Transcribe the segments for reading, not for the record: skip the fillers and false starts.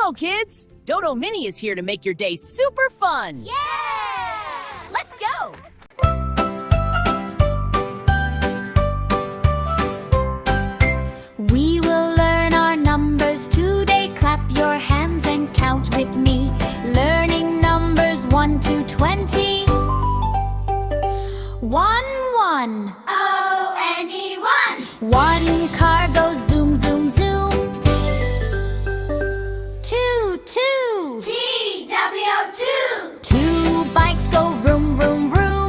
Hello, kids! Dodo Mini is here to make your day super fun! Yeah! Let's go! We will learn our numbers today. Clap your hands and count with me. Learning numbers 1 to 20. 1, 1. O-N-E-1. One car goes zoom, zoom, zoom. 2, 2. T-W-2. Two bikes go vroom, vroom, vroom.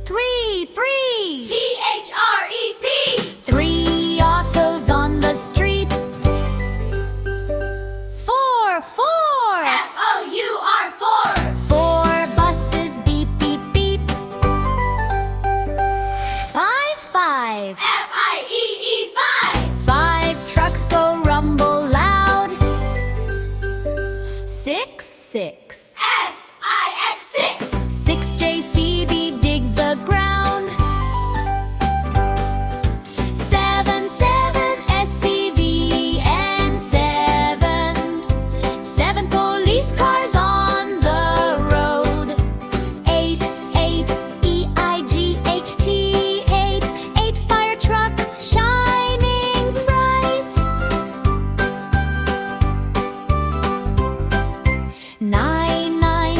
3, 3. T-H-R-E-P. 3 autos on the street. 4, 4. F-O-U-R-4. 4 buses beep, beep, beep. 5, 5. F-I-E-E-5. 5 trucks go rumble loud. 6, 6. S-I-X-6. 6 JCB dig the ground. 7, 7 SCVN 7. 7 police cars on the road. 8, 8 EIGHT 8. 8 fire trucks shining bright. 9, 9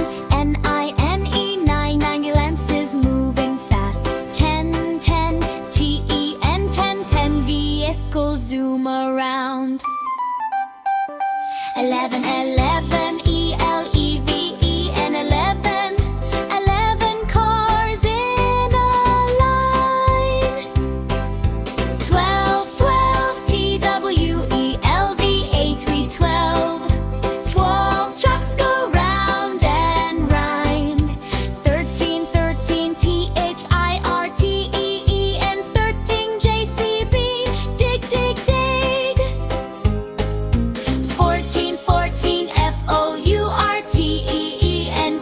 NINE 9 ambulances moving fast. 10, 10 TEN 10 10 vehicles zoom around. 11, 11 ELEVEN 11. 11 cars in a line. 12, 12 TWELVE 12. 12 trucks go round and round. 13, 13 THIRTEEN 13 JCB dig, dig, dig. 14, 14 FOURTEEN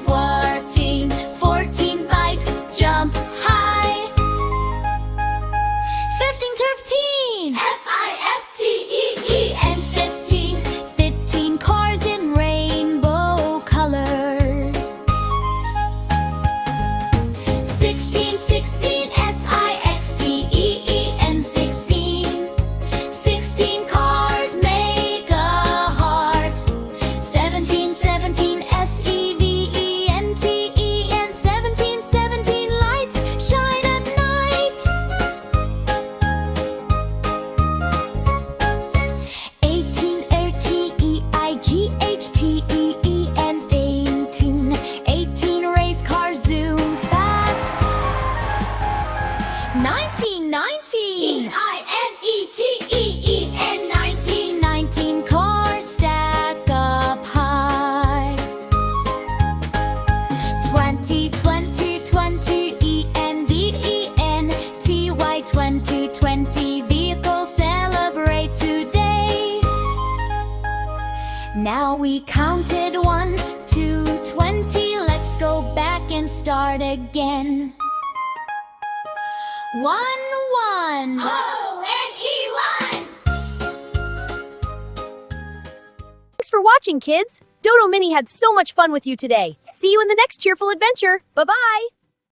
14. 14 bikes jump high. 15, 15 F-I-F-T-E-E-N. 15. 15 cars in rainbow colors. 16, 16 SIXTEEN 16. 16 cars make a heart. 17, 17 SEVENTEN 17. 17 lights shine at night. 18, 18 EIGHTEEN 18. 18 race cars zoom fast. 19, 19 E-I-N-E-T-E-E-N. 19, 19 cars stack up high. 20, 20 20 ENDENTY 20 20 vehicles celebrate today. Now we counted 1 to 20. Let's go back and start again. 1, 1. O-N-E-1. Thanks for watching, kids! Dodo Mini had so much fun with you today. See you in the next cheerful adventure. Bye-bye!